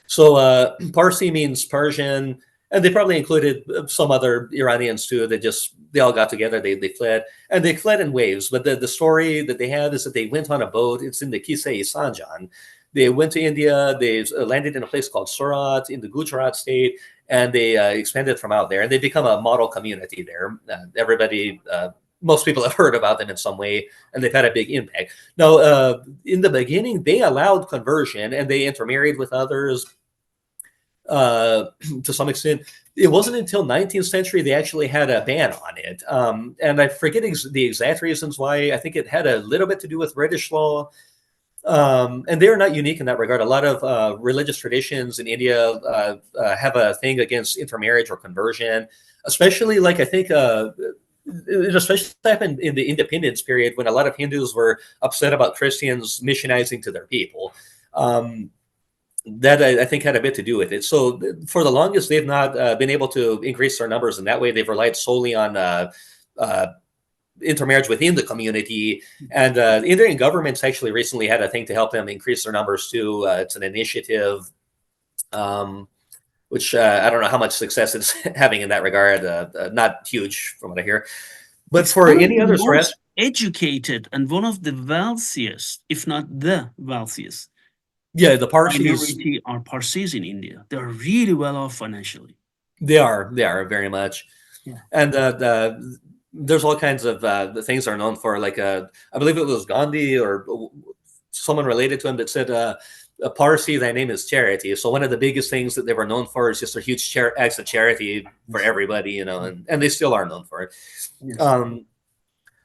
So Parsi means Persian, and they probably included some other Iranians too. They all got together. They fled, and they fled in waves. But the story that they have is that they went on a boat. It's in the Kisei Sanjan. They went to India. They landed in a place called Surat in the Gujarat state, and they expanded from out there. And they become a model community there. Most people have heard about them in some way, and they've had a big impact. Now, in the beginning, they allowed conversion, and they intermarried with others to some extent. It wasn't until 19th century they actually had a ban on it, and I forget the exact reasons why. I think it had a little bit to do with British law, and they're not unique in that regard. A lot of religious traditions in India have a thing against intermarriage or conversion, especially I think. It especially happened in the independence period when a lot of Hindus were upset about Christians missionizing to their people. That I think had a bit to do with it. So for the longest, they've not been able to increase their numbers in that way. They've relied solely on intermarriage within the community. And the Indian government's actually recently had a thing to help them increase their numbers too. It's an initiative. Which I don't know how much success it's having in that regard. Not huge from what I hear. But it's for any other most educated and one of the wealthiest, if not the wealthiest. Yeah, the Parsis minority are Parsis in India. They're really well off financially. They are very much. Yeah. And there's all kinds of the things they're known for. Like I believe it was Gandhi or someone related to him that said, a Parsi, thy name is charity. So one of the biggest things that they were known for is just a huge acts of charity for everybody, and they still are known for it. Yes.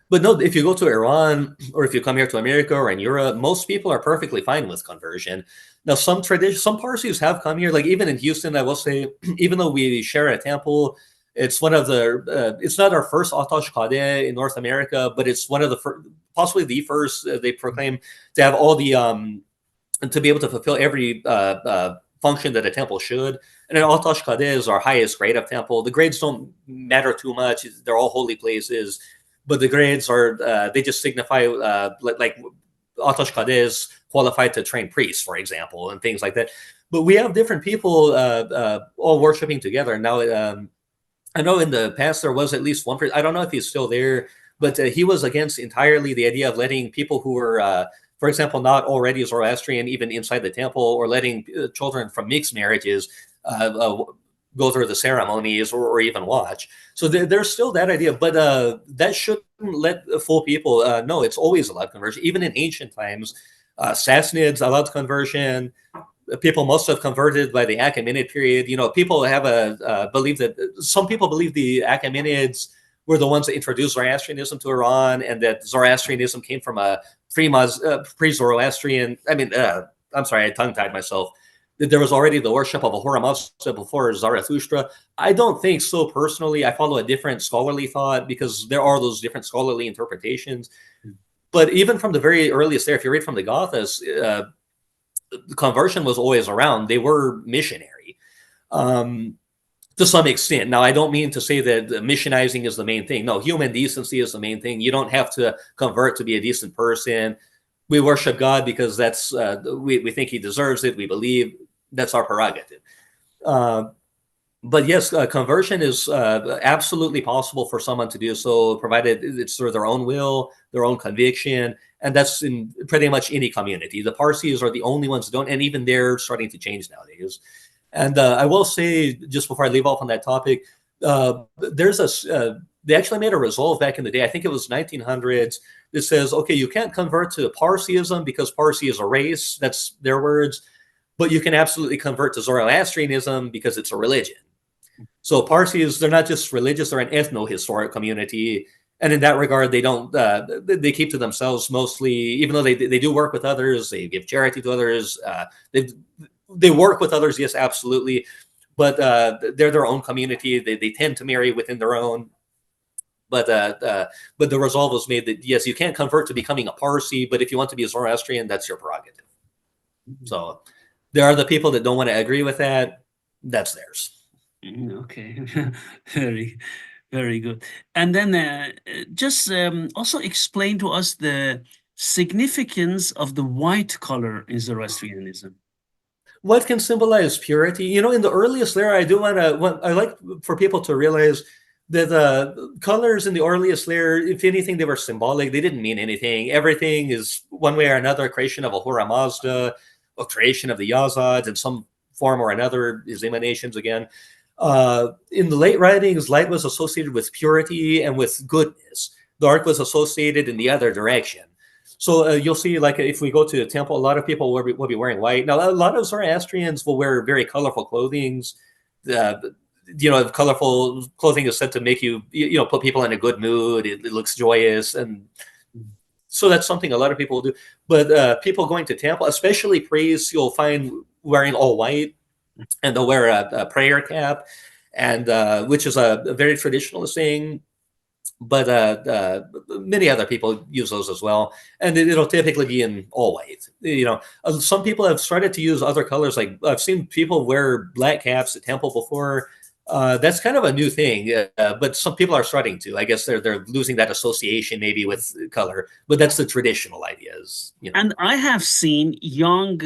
But no, if you go to Iran or if you come here to America or in Europe, most people are perfectly fine with conversion. Now, some Parsis have come here, like even in Houston, I will say, even though we share a temple, it's one of the, it's not our first Atash Qadeh in North America, but it's one of the possibly the first they proclaim to have all the and to be able to fulfill every function that a temple should. And in Atash Kadeh is our highest grade of temple. The grades don't matter too much; they're all holy places, but the grades are they just signify like Atash Kadeh is qualified to train priests, for example, and things like that. But we have different people all worshiping together now. I know in the past there was at least one person. I don't know if he's still there, but he was against entirely the idea of letting people who were, for example, not already Zoroastrian even inside the temple, or letting children from mixed marriages go through the ceremonies or even watch. So there's still that idea, but that shouldn't let full people know it's always allowed conversion. Even in ancient times, Sassanids allowed conversion. People must have converted by the Achaemenid period. People have believe that some people believe the Achaemenids were the ones that introduced Zoroastrianism to Iran, and that Zoroastrianism came from a pre-Zoroastrian. I'm sorry, I tongue-tied myself. That there was already the worship of Ahura Mazda before Zarathustra. I don't think so personally. I follow a different scholarly thought, because there are those different scholarly interpretations. But even from the very earliest there, if you read from the Gathas, conversion was always around. They were missionary to some extent. Now, I don't mean to say that missionizing is the main thing. No, human decency is the main thing. You don't have to convert to be a decent person. We worship God because that's we think he deserves it. We believe that's our prerogative. But yes, conversion is absolutely possible for someone to do so, provided it's through their own will, their own conviction. And that's in pretty much any community. The Parsis are the only ones who don't, and even they're starting to change nowadays. And I will say, just before I leave off on that topic, they actually made a resolve back in the day. I think it was 1900s. That says, okay, you can't convert to Parsyism because Parsi is a race. That's their words. But you can absolutely convert to Zoroastrianism because it's a religion. So Parsis, they're not just religious; they're an ethno-historic community. And in that regard, they don't. They keep to themselves mostly, even though they do work with others. They give charity to others. They work with others, yes, absolutely. But they're their own community. They tend to marry within their own. But the resolve was made that yes, you can't convert to becoming a Parsi, but if you want to be a Zoroastrian, that's your prerogative. So there are the people that don't want to agree with that. That's theirs. Okay, very, very good. And then just also explain to us the significance of the white color in Zoroastrianism. What can symbolize purity? In the earliest layer, I like for people to realize that the colors in the earliest layer, if anything, they were symbolic. They didn't mean anything. Everything is one way or another a creation of Ahura Mazda, a creation of the Yazads in some form or another, is emanations again. In the late writings, light was associated with purity and with goodness. Dark was associated in the other direction. So you'll see, like if we go to a temple, a lot of people will be wearing white. Now, a lot of Zoroastrians will wear very colorful clothing. Colorful clothing is said to make you put people in a good mood. It looks joyous, and so that's something a lot of people do. But people going to temple, especially priests, you'll find wearing all white, and they'll wear a prayer cap, and which is a very traditionalist thing. But many other people use those as well, and it'll typically be in all white. Some people have started to use other colors. Like I've seen people wear black caps at temple before. That's kind of a new thing, but some people are starting to. I guess they're losing that association maybe with color, but that's the traditional ideas. And I have seen young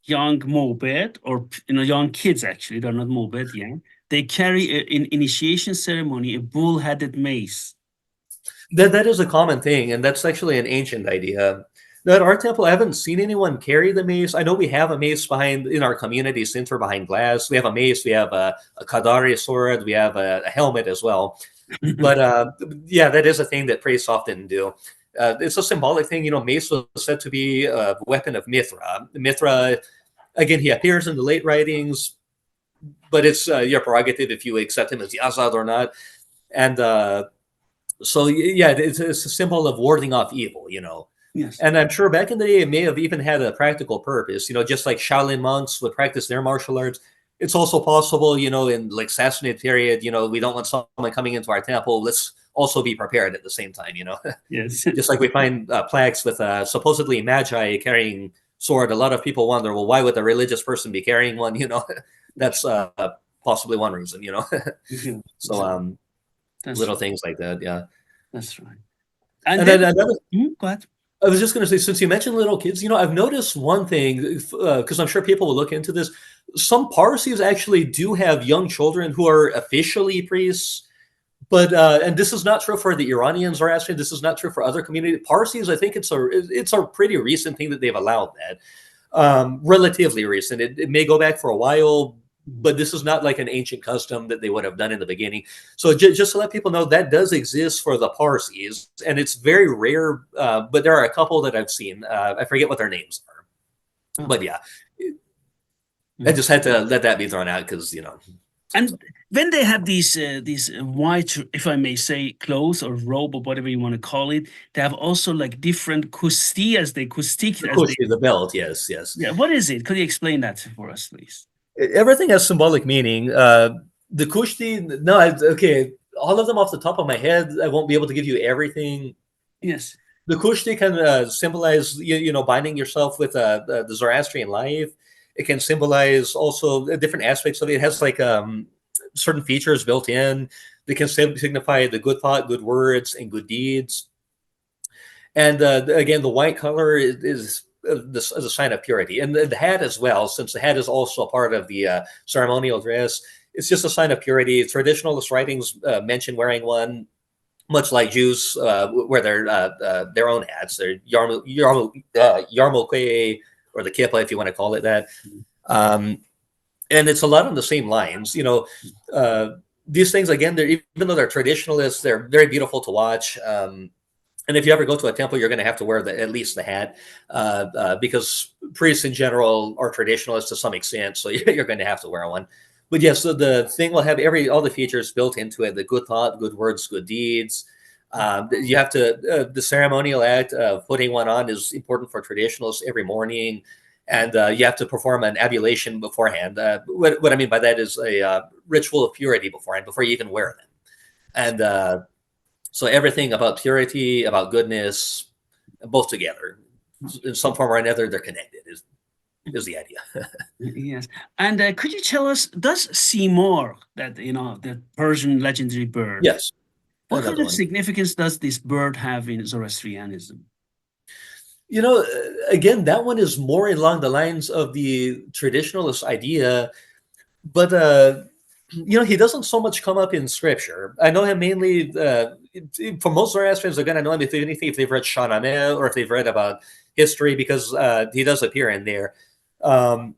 mobed, or young kids actually. They're not mobed, yeah. They carry in initiation ceremony a bull-headed mace. That is a common thing, and that's actually an ancient idea. At our temple, I haven't seen anyone carry the mace. I know we have a mace in our community center behind glass. We have a mace. We have a Kadari sword. We have a helmet as well. But yeah, that is a thing that priests often do. It's a symbolic thing. Mace was said to be a weapon of Mithra. Mithra, again, he appears in the late writings, but it's your prerogative if you accept him as Yazad or not. And so, yeah, it's a symbol of warding off evil, Yes. And I'm sure back in the day, it may have even had a practical purpose, just like Shaolin monks would practice their martial arts. It's also possible, in like Sassanid period, we don't want someone coming into our temple. Let's also be prepared at the same time, Yes. Just like we find plaques with supposedly magi carrying sword. A lot of people wonder, well, why would a religious person be carrying one? That's possibly one reason. Mhm. So That's little right. things like that, yeah. That's right. And And then then another, go ahead. I was just going to say, since you mentioned little kids, I've noticed one thing, because I'm sure people will look into this. Some Parsis actually do have young children who are officially priests, but and this is not true for the Iranian Zoroastrian. This is not true for other communities. Parsis, I think it's a pretty recent thing that they've allowed that. Relatively recent. It may go back for a while, but this is not like an ancient custom that they would have done in the beginning. So just to let people know, that does exist for the Parsis, and it's very rare. But there are a couple that I've seen. I forget what their names are, Oh. but yeah, I just had to let that be thrown out because And when they have these white, if I may say, clothes or robe or whatever you want to call it, they have also like different kusti as they kustik the as they. kushti, the belt. Yes, yes. Yeah, what is it? Could you explain that for us, please? Everything has symbolic meaning. The kushti, no, okay, all of them off the top of my head, I won't be able to give you everything. Yes. The kushti can symbolize, binding yourself with the Zoroastrian life. It can symbolize also different aspects of it. It has like certain features built in that can signify the good thought, good words, and good deeds. And again, the white color is a sign of purity, and the hat as well, since the hat is also a part of the ceremonial dress. It's just a sign of purity. Traditionalist writings mention wearing one, much like Jews wear their own hats, their yarmulke, or the kippa, if you want to call it that. Um, and it's a lot on the same lines. These things, again, even though they're traditionalists, they're very beautiful to watch. And if you ever go to a temple, you're going to have to wear at least the hat, because priests in general are traditionalists to some extent. So you're going to have to wear one. But yes, so the thing will have all the features built into it: the good thought, good words, good deeds. You have to the ceremonial act of putting one on is important for traditionalists every morning, and you have to perform an ablution beforehand. What I mean by that is a ritual of purity beforehand, before you even wear them. And so everything about purity, about goodness, both together, in some form or another, they're connected. Is the idea? Yes. And could you tell us, does Seymour, that the Persian legendary bird, Yes, what kind another of one. significance does this bird have in Zoroastrianism? Again, that one is more along the lines of the traditionalist idea, but he doesn't so much come up in scripture. I know him mainly for most Zoroastrians. Again, I know him if they've read Shahnameh or if they've read about history, because he does appear in there. And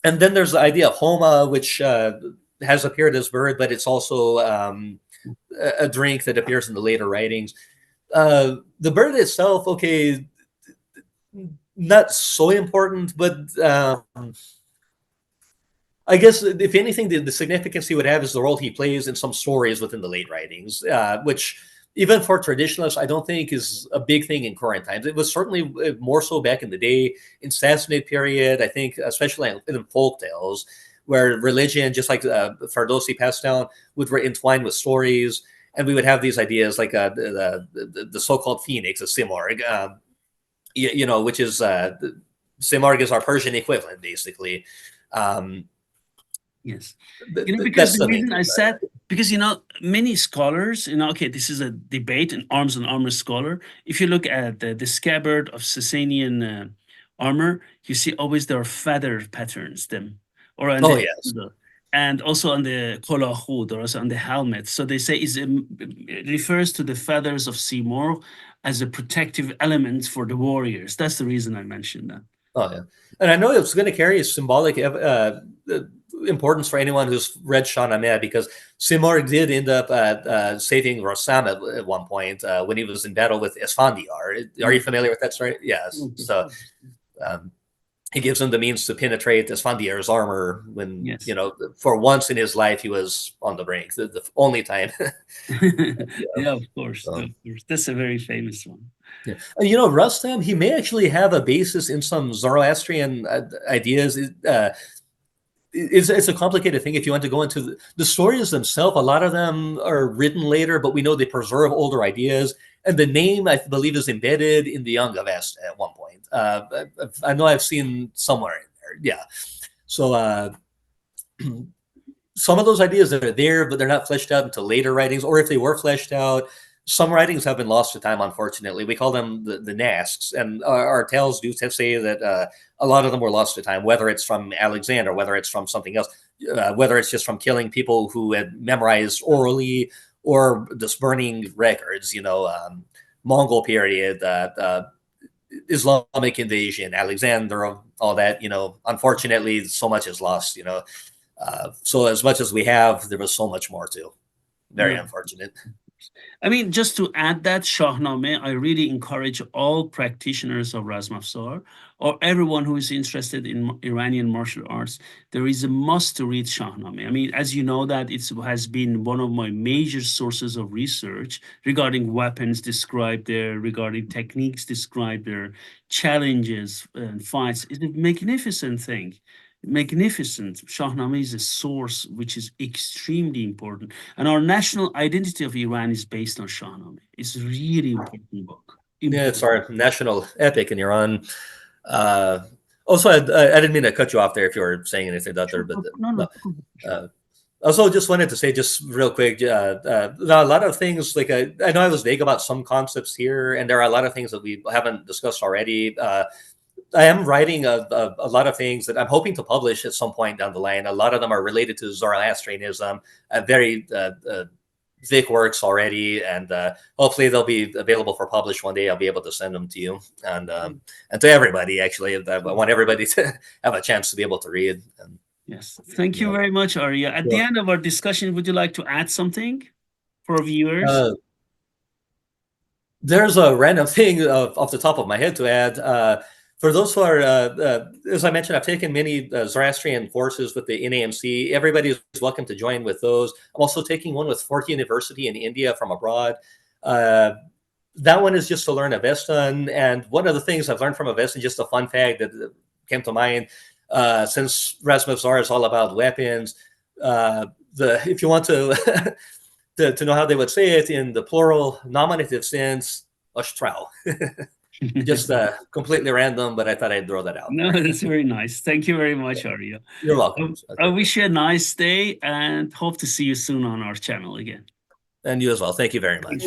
then there's the idea of Homa, which has appeared as bird, but it's also a drink that appears in the later writings. The bird itself, okay, not so important, but I guess if anything, the significance he would have is the role he plays in some stories within the late writings, which even for traditionalists, I don't think is a big thing in current times. It was certainly more so back in the day, in Sassanid period, I think, especially in folk tales, where religion, just like Ferdowsi passed down, would entwine with stories. And we would have these ideas like the so-called phoenix, a simorg, which is simorg is our Persian equivalent, basically. Yes. Because That's the the main reason thing. I said, because, many scholars, okay, this is a debate, an arms and armor scholar. If you look at the scabbard of Sasanian armor, you see always there are feather patterns, them, or on Oh, the, yes. and also on the kolahud, or also on the helmet. So they say it refers to the feathers of Seymour as a protective element for the warriors. That's the reason I mentioned that. Oh, yeah. And I know it's going to carry a symbolic importance for anyone who's read Shahnameh, because Simar did end up saving Rossam at one point when he was in battle with Esfandiar. Are you familiar with that story? Yes. So um, he gives him the means to penetrate Esfandiar's armor when, Yes. for once in his life, he was on the brink, the only time. Yeah, of course. So, Of course. That's a very famous one. yeah. Rustam, he may actually have a basis in some Zoroastrian ideas. It's a complicated thing if you want to go into the stories themselves. A lot of them are written later, but we know they preserve older ideas. And the name, I believe, is embedded in the young Avesta at one point. I know I've seen somewhere in there. Yeah. So some of those ideas that are there, but they're not fleshed out into later writings, or if they were fleshed out, some writings have been lost to time, unfortunately. We call them the NASCs, and our tales do say that a lot of them were lost to time, whether it's from Alexander, whether it's from something else, whether it's just from killing people who had memorized orally, or just burning records, Mongol period, Islamic invasion, Alexander, all that, unfortunately, so much is lost, so as much as we have, there was so much more too. Very unfortunate. I mean, just to add that, Shahnameh, I really encourage all practitioners of Razmafzar, or everyone who is interested in Iranian martial arts, there is a must to read Shahnameh. I mean, as you know, that it has been one of my major sources of research regarding weapons described there, regarding techniques described there, challenges and fights. It's a magnificent thing. Magnificent. Shahnameh is a source which is extremely important, and our national identity of Iran is based on Shahnameh. It's a really important book. Yeah, it's our national epic in Iran. Also, I didn't mean to cut you off there if you were saying anything out there, but also just wanted to say just real quick, a lot of things, like I know I was vague about some concepts here, and there are a lot of things that we haven't discussed already. I am writing a lot of things that I'm hoping to publish at some point down the line. A lot of them are related to Zoroastrianism, very thick works already, and hopefully they'll be available for publish one day. I'll be able to send them to you and to everybody. Actually, I want everybody to have a chance to be able to read. And, yes, thank you very much, Arya. At the end of our discussion, would you like to add something for viewers? There's a random thing off the top of my head to add. For those who are, as I mentioned, I've taken many Zoroastrian courses with the NAMC. Everybody is welcome to join with those. I'm also taking one with Fort University in India from abroad. That one is just to learn Avesta. And one of the things I've learned from Avesta, just a fun fact that came to mind, since Razmafzar is all about weapons, if you want to, to know how they would say it in the plural nominative sense, Oshtrau. Just completely random, but I thought I'd throw that out. No, that's very nice. Thank you very much, Arya. You're welcome. I wish you a nice day and hope to see you soon on our channel again. And you as well. Thank you very much.